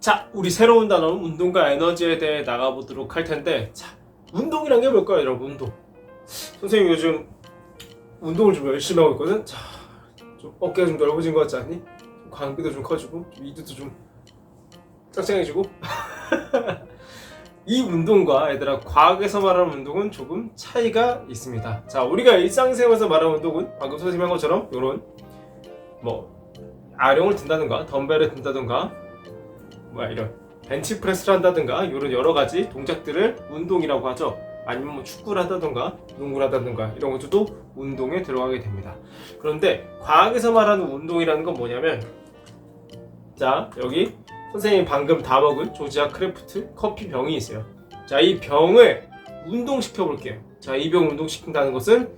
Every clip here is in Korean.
자, 우리 새로운 단어 운동과 에너지에 대해 나가보도록 할 텐데, 자, 운동이란 게 뭘까요, 여러분? 운동. 선생님 요즘 운동을 좀 열심히 하고 있거든. 자, 좀 어깨가 좀 넓어진 것 같지 않니? 광배도 좀 커지고, 미드도 좀 짱짱해지고. 이 운동과 얘들아, 과학에서 말하는 운동은 조금 차이가 있습니다. 자, 우리가 일상생활에서 말하는 운동은 방금 선생님이 한 것처럼 요런 아령을 든다든가 덤벨을 든다든가 이런 벤치프레스를 한다든가 이런 여러 가지 동작들을 운동이라고 하죠. 아니면 뭐 축구를 한다든가 농구를 한다든가 이런 것들도 운동에 들어가게 됩니다. 그런데 과학에서 말하는 운동이라는 건 뭐냐면, 자, 여기 선생님이 방금 다 먹은 조지아 크래프트 커피 병이 있어요. 자, 이 병을 운동시켜 볼게요. 자, 이 병 운동시킨다는 것은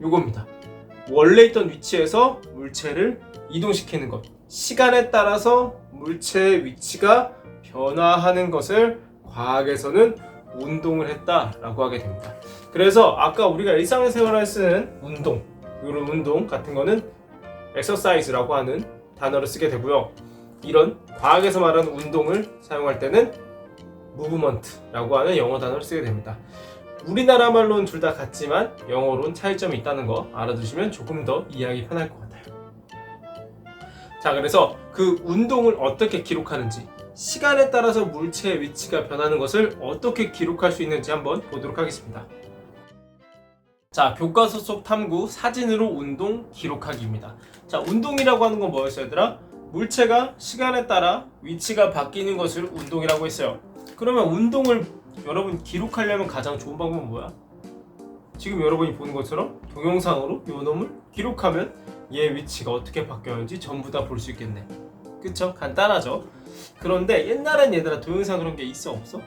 요겁니다. 원래 있던 위치에서 물체를 이동시키는 것. 시간에 따라서 물체의 위치가 변화하는 것을 과학에서는 운동을 했다라고 하게 됩니다. 그래서 아까 우리가 일상생활에 쓰는 운동, 이런 운동 같은 거는 exercise라고 하는 단어를 쓰게 되고요. 이런 과학에서 말하는 운동을 사용할 때는 movement라고 하는 영어 단어를 쓰게 됩니다. 우리나라 말로는 둘 다 같지만 영어로는 차이점이 있다는 거 알아두시면 조금 더 이해하기 편할 것 같아요. 자, 그래서 그 운동을 어떻게 기록하는지, 시간에 따라서 물체의 위치가 변하는 것을 어떻게 기록할 수 있는지 한번 보도록 하겠습니다. 자, 교과서 속 탐구 사진으로 운동 기록하기입니다. 자, 운동이라고 하는 건 뭐였어요, 얘들아? 물체가 시간에 따라 위치가 바뀌는 것을 운동이라고 했어요. 그러면 운동을 여러분 기록하려면 가장 좋은 방법은 뭐야? 지금 여러분이 보는 것처럼 동영상으로 요 놈을 기록하면 얘 위치가 어떻게 바뀌었는지 전부 다 볼 수 있겠네. 그쵸? 간단하죠? 그런데 옛날엔 얘들아 동영상 그런 게 있어 없어?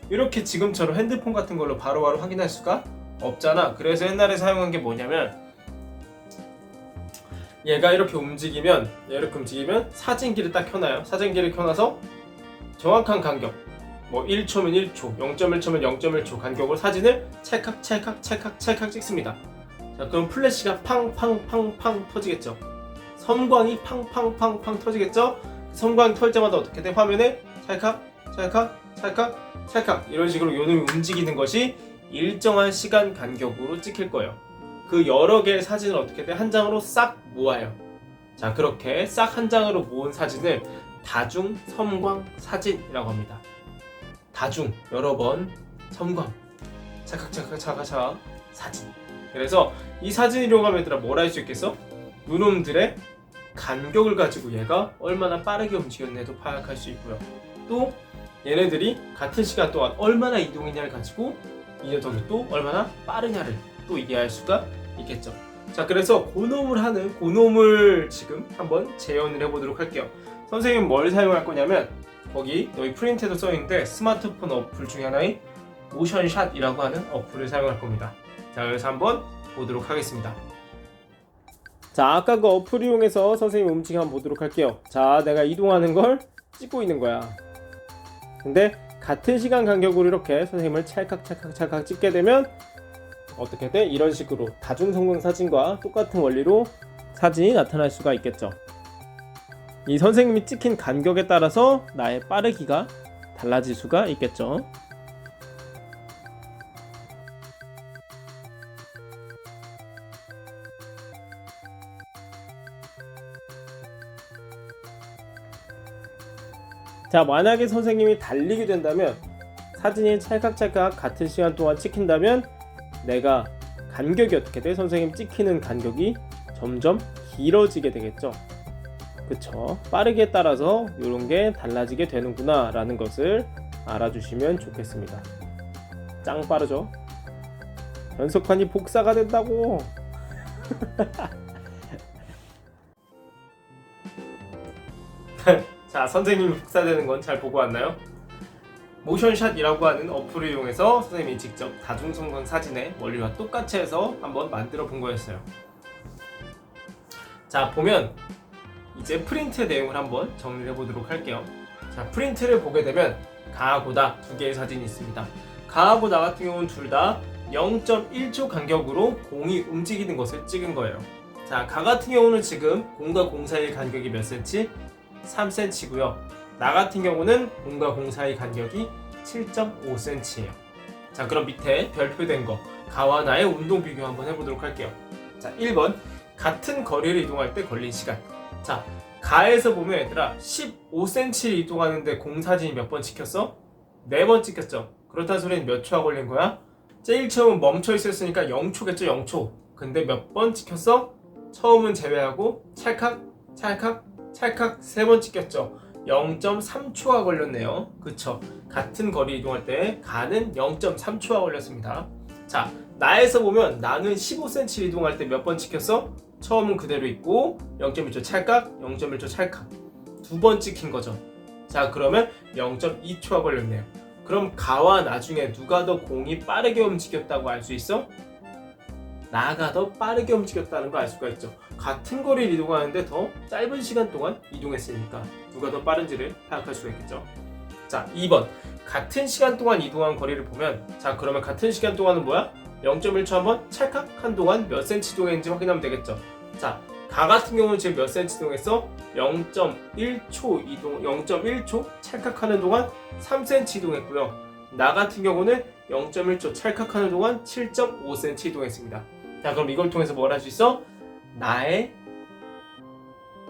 이렇게 지금처럼 핸드폰 같은 걸로 바로바로 확인할 수가 없잖아. 그래서 옛날에 사용한 게 뭐냐면, 얘가 이렇게 움직이면 사진기를 딱 켜놔요. 사진기를 켜놔서 정확한 간격, 1초면 1초, 0.1초면 0.1초 간격으로 사진을 찰칵 찍습니다. 자, 그럼 플래시가 팡팡팡팡 터지겠죠. 섬광이 팡팡팡팡 터지겠죠. 섬광이 털 때마다 어떻게 돼? 화면에 찰칵 이런 식으로 요놈이 움직이는 것이 일정한 시간 간격으로 찍힐 거예요. 그 여러 개의 사진을 어떻게 돼? 한 장으로 싹 모아요. 자, 그렇게 싹 한 장으로 모은 사진을 다중 섬광 사진이라고 합니다. 다중 여러 번 섬광 찰칵 사진. 그래서 이 사진을 이용하면 얘들아 뭘 할 수 있겠어? 요놈들의 간격을 가지고 얘가 얼마나 빠르게 움직였는지도 파악할 수 있고요. 또 얘네들이 같은 시간 동안 얼마나 이동했냐를 가지고 이 녀석이 또 얼마나 빠르냐를 또 이해할 수가 있겠죠. 자, 그래서 고놈을 지금 한번 재현을 해보도록 할게요. 선생님은 뭘 사용할 거냐면, 거기 여기 프린트에도 써있는데 스마트폰 어플 중에 하나인 모션샷이라고 하는 어플을 사용할 겁니다. 자, 그래서 한번 보도록 하겠습니다. 자, 아까 그 어플 이용해서 선생님 움직임 한번 보도록 할게요. 자, 내가 이동하는 걸 찍고 있는 거야. 근데 같은 시간 간격으로 이렇게 선생님을 찰칵 찍게 되면 어떻게 돼? 이런 식으로 다중성광 사진과 똑같은 원리로 사진이 나타날 수가 있겠죠. 이 선생님이 찍힌 간격에 따라서 나의 빠르기가 달라질 수가 있겠죠. 자, 만약에 선생님이 달리게 된다면, 사진이 찰칵 같은 시간 동안 찍힌다면 내가 간격이 어떻게 돼? 선생님 찍히는 간격이 점점 길어지게 되겠죠. 그쵸? 빠르기에 따라서 이런 게 달라지게 되는구나 라는 것을 알아주시면 좋겠습니다. 짱 빠르죠? 변속판이 복사가 된다고. 자, 선생님이 복사되는 건 잘 보고 왔나요? 모션샷이라고 하는 어플을 이용해서 선생님이 직접 다중성광 사진의 원리와 똑같이 해서 한번 만들어 본 거였어요. 자, 보면 이제 프린트의 내용을 한번 정리해 보도록 할게요. 자, 프린트를 보게 되면 가하고 나 두 개의 사진이 있습니다. 가하고 나 같은 경우는 둘 다 0.1초 간격으로 공이 움직이는 것을 찍은 거예요. 자, 가 같은 경우는 지금 공과 공 사이의 간격이 몇 cm? 3cm고요. 나 같은 경우는 공과 공 사이 간격이 7.5cm예요. 자, 그럼 밑에 별표된 거 가와 나의 운동 비교 한번 해보도록 할게요. 자, 1번 같은 거리를 이동할 때 걸린 시간. 자, 가에서 보면 얘들아 15cm 이동하는데 공 사진이 몇 번 찍혔어? 4번 찍혔죠. 그렇다는 소리는 몇 초가 걸린 거야? 제일 처음 멈춰 있었으니까 0초겠죠. 0초. 근데 몇 번 찍혔어? 처음은 제외하고 찰칵 찰칵 찰칵 3번 찍혔죠. 0.3초가 걸렸네요. 그쵸? 같은 거리 이동할 때 가는 0.3초가 걸렸습니다. 자, 나에서 보면 나는 15cm 이동할 때 몇 번 찍혔어? 처음은 그대로 있고 0.1초 찰칵 0.1초 찰칵 2번 찍힌 거죠. 자, 그러면 0.2초가 걸렸네요. 그럼 가와 나중에 누가 더 공이 빠르게 움직였다고 알 수 있어? 나가 더 빠르게 움직였다는 걸 알 수가 있죠. 같은 거리를 이동하는데 더 짧은 시간 동안 이동했으니까 누가 더 빠른지를 파악할 수가 있겠죠. 자, 2번 같은 시간 동안 이동한 거리를 보면, 자, 그러면 같은 시간 동안은 뭐야? 0.1초 한번 찰칵 한 동안 몇 cm 이동했는지 확인하면 되겠죠. 자, 가 같은 경우는 지금 몇 cm 이동했어? 0.1초 이동, 0.1초 찰칵하는 동안 3cm 이동했고요. 나 같은 경우는 0.1초 찰칵하는 동안 7.5cm 이동했습니다. 자, 그럼 이걸 통해서 뭘 할 수 있어?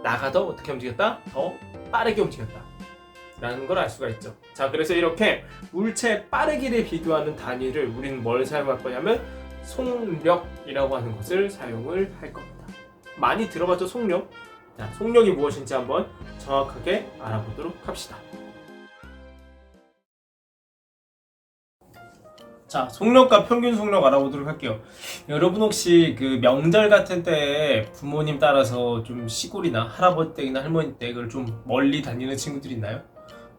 나가 더 어떻게 움직였다? 더 빠르게 움직였다 라는 걸 알 수가 있죠. 자, 그래서 이렇게 물체의 빠르기를 비교하는 단위를 우리는 뭘 사용할 거냐면 속력이라고 하는 것을 사용을 할 겁니다. 많이 들어봤죠, 속력? 자, 속력이 무엇인지 한번 정확하게 알아보도록 합시다. 자, 속력과 평균 속력 알아보도록 할게요. 여러분 혹시 그 명절 같은 때에 부모님 따라서 좀 시골이나 할아버지 댁이나 할머니 댁을 좀 멀리 다니는 친구들 있나요?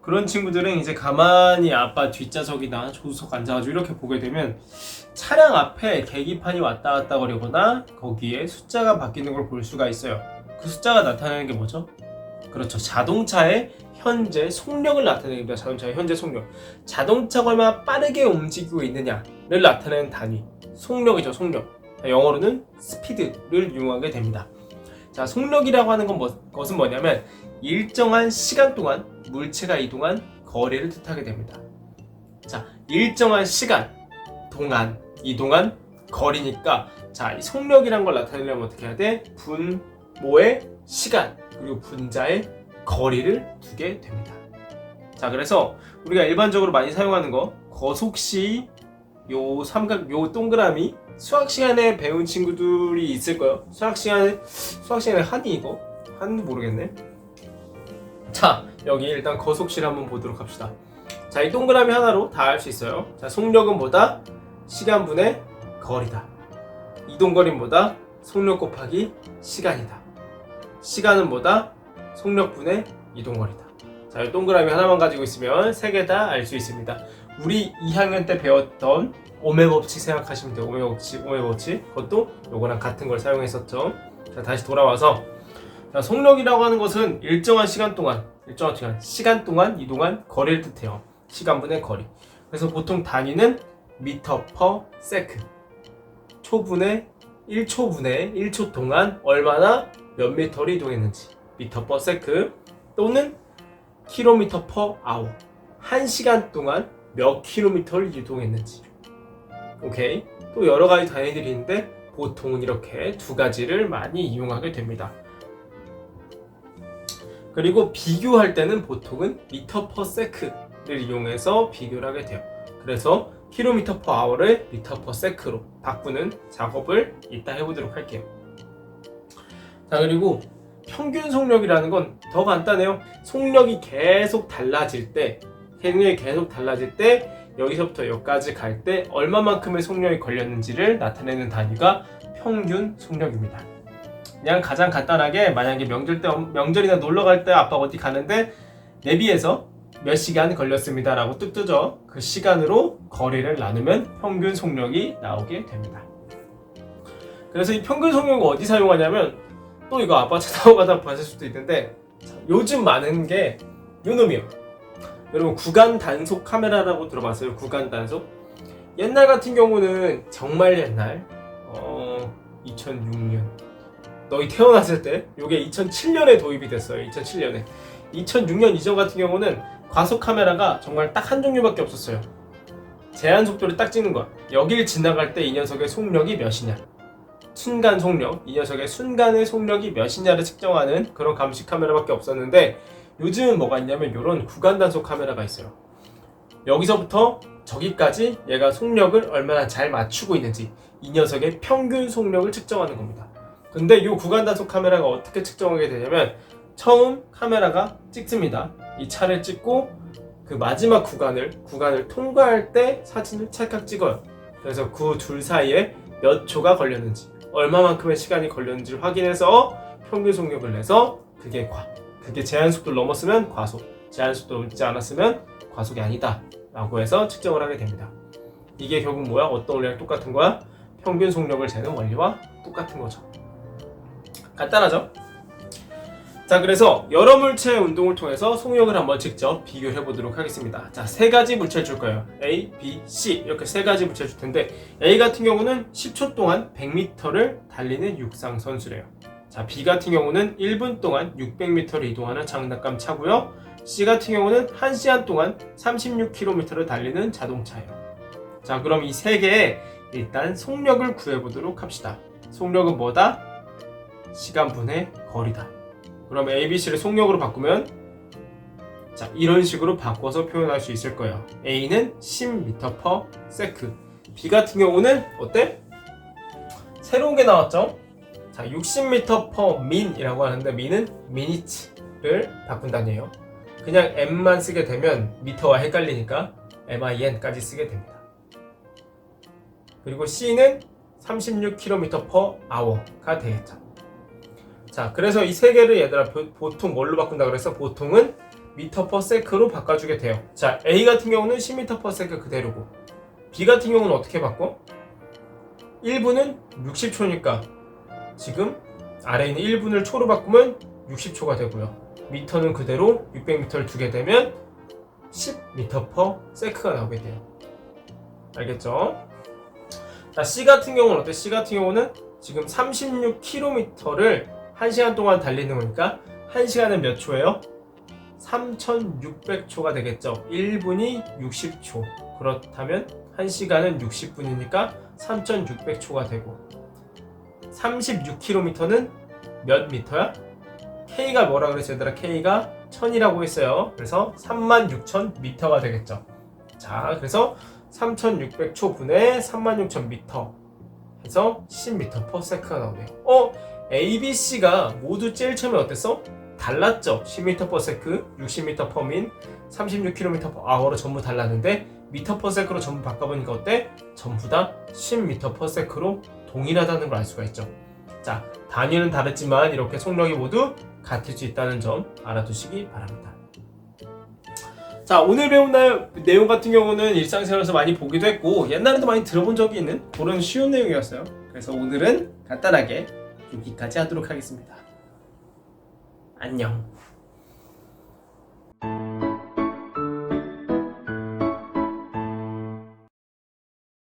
그런 친구들은 이제 가만히 아빠 뒷좌석이나 조수석 앉아가지고 이렇게 보게 되면 차량 앞에 계기판이 왔다 갔다 거리거나 거기에 숫자가 바뀌는 걸 볼 수가 있어요. 그 숫자가 나타내는 게 뭐죠? 그렇죠. 자동차의 현재 속력을 나타내는 겁니다. 자동차의 현재 속력. 자동차가 얼마나 빠르게 움직이고 있느냐를 나타내는 단위. 속력이죠, 속력. 영어로는 스피드를 이용하게 됩니다. 자, 속력이라고 하는 것은 뭐냐면 일정한 시간 동안 물체가 이동한 거리를 뜻하게 됩니다. 자, 일정한 시간 동안 이동한 거리니까, 자, 이 속력이란 걸 나타내려면 어떻게 해야 돼? 분모의 시간 그리고 분자의 거리를 두게 됩니다. 자, 그래서 우리가 일반적으로 많이 사용하는 거 거속시 요 삼각 요 동그라미 수학 시간에 배운 친구들이 있을 거예요. 수학 시간에 한이 이거 한도 모르겠네. 자, 여기 일단 거속시를 한번 보도록 합시다. 자, 이 동그라미 하나로 다 알 수 있어요. 자, 속력은 뭐다? 시간분의 거리다. 이동거리는 뭐다? 속력 곱하기 시간이다. 시간은 뭐다? 속력분의 이동거리다. 자, 이 동그라미 하나만 가지고 있으면 세 개 다 알 수 있습니다. 우리 2학년 때 배웠던 오메 법칙 생각하시면 돼요. 오메 법칙. 그것도 요거랑 같은 걸 사용했었죠. 자, 다시 돌아와서, 자, 속력이라고 하는 것은 일정한 시간 동안 이동한 거리를 뜻해요. 시간분의 거리. 그래서 보통 단위는 미터 퍼 세컨드. 1초 동안 얼마나 몇 미터를 이동했는지. 미터 퍼 세컨드 또는 킬로미터 퍼 아워. 1시간 동안 몇 킬로미터를 이동했는지. 오케이. 또 여러 가지 단위들이 있는데 보통은 이렇게 두 가지를 많이 이용하게 됩니다. 그리고 비교할 때는 보통은 미터 퍼 세컨드를 이용해서 비교를 하게 돼요. 그래서 킬로미터 퍼 아워를 미터 퍼 세컨드로 바꾸는 작업을 이따 해보도록 할게요. 자, 그리고 평균 속력이라는 건 더 간단해요. 속력이 계속 달라질 때 여기서부터 여기까지 갈 때 얼마만큼의 속력이 걸렸는지를 나타내는 단위가 평균 속력입니다. 그냥 가장 간단하게 만약에 명절이나 놀러 갈 때 아빠 어디 가는데 내비에서 몇 시간 걸렸습니다 라고 뚝 뜨죠. 그 시간으로 거리를 나누면 평균 속력이 나오게 됩니다. 그래서 이 평균 속력을 어디 사용하냐면, 또 이거 아빠 차 타고 가다 봤을 수도 있는데, 요즘 많은 게 요놈이요. 여러분, 구간 단속 카메라라고 들어봤어요? 구간 단속? 옛날 같은 경우는 정말 옛날 2006년 너희 태어났을 때, 요게 2007년에 도입이 됐어요. 2007년에 2006년 이전 같은 경우는 과속 카메라가 정말 딱 한 종류밖에 없었어요. 제한 속도를 딱 찍는 거야. 여길 지나갈 때 이 녀석의 속력이 몇이냐, 순간 속력, 이 녀석의 순간의 속력이 몇이냐를 측정하는 그런 감시 카메라밖에 없었는데, 요즘은 뭐가 있냐면 이런 구간 단속 카메라가 있어요. 여기서부터 저기까지 얘가 속력을 얼마나 잘 맞추고 있는지, 이 녀석의 평균 속력을 측정하는 겁니다. 근데 이 구간 단속 카메라가 어떻게 측정하게 되냐면, 처음 카메라가 찍습니다. 이 차를 찍고 그 마지막 구간을 통과할 때 사진을 찰칵 찍어요. 그래서 그 둘 사이에 몇 초가 걸렸는지, 얼마만큼의 시간이 걸렸는지를 확인해서 평균 속력을 내서 그게 제한 속도를 넘었으면 과속, 제한 속도를 넘지 않았으면 과속이 아니다 라고 해서 측정을 하게 됩니다. 이게 결국 뭐야? 어떤 원리랑 똑같은 거야? 평균 속력을 재는 원리와 똑같은 거죠. 간단하죠? 자, 그래서 여러 물체의 운동을 통해서 속력을 한번 직접 비교해 보도록 하겠습니다. 자, 세 가지 물체를 줄 거예요. A, B, C 이렇게 세 가지 물체를 줄 텐데, A 같은 경우는 10초 동안 100m를 달리는 육상 선수래요. 자, B 같은 경우는 1분 동안 600m를 이동하는 장난감 차고요. C 같은 경우는 1시간 동안 36km를 달리는 자동차예요. 자, 그럼 이 세 개의 일단 속력을 구해 보도록 합시다. 속력은 뭐다? 시간 분의 거리다. 그럼 A, B, C를 속력으로 바꾸면, 자, 이런 식으로 바꿔서 표현할 수 있을 거예요. A는 10m/s, B 같은 경우는 어때? 새로운 게 나왔죠? 자, 60m/min 이라고 하는데, min은 minutes를 바꾼다는 얘기예요. 그냥 m만 쓰게 되면 미터와 헷갈리니까 min까지 쓰게 됩니다. 그리고 C는 36km/h가 되겠죠. 자, 그래서 이 세 개를 얘들아 보통 뭘로 바꾼다 그래서 보통은 m/s로 바꿔주게 돼요. 자, A 같은 경우는 10m/s 그대로고, B 같은 경우는 어떻게 바꿔? 1분은 60초니까 지금 아래에 있는 1분을 초로 바꾸면 60초가 되고요. 미터는 그대로 600m를 두게 되면 10m/s가 나오게 돼요. 알겠죠? 자, C 같은 경우는 어때? C 같은 경우는 지금 36km를 1시간 동안 달리는 거니까 1시간은 몇 초예요? 3600초가 되겠죠. 1분이 60초. 그렇다면 1시간은 60분이니까 3600초가 되고, 36km는 몇 미터야? K가 뭐라 그랬어 얘들아? K가 1000이라고 했어요. 그래서 36,000m가 되겠죠. 자, 그래서 3600초 분의 36,000m 해서 10m/s가 나오네요. A, B, C가 모두 제일 처음에 어땠어? 달랐죠. 10m/s, 60m/min, 36km/h로 전부 달랐는데, m/s로 전부 바꿔보니까 어때? 전부 다 10m/s로 동일하다는 걸 알 수가 있죠. 자, 단위는 다르지만 이렇게 속력이 모두 같을 수 있다는 점 알아두시기 바랍니다. 자, 오늘 배운 내용 같은 경우는 일상생활에서 많이 보기도 했고, 옛날에도 많이 들어본 적이 있는 그런 쉬운 내용이었어요. 그래서 오늘은 간단하게 여기까지 하도록 하겠습니다. 안녕.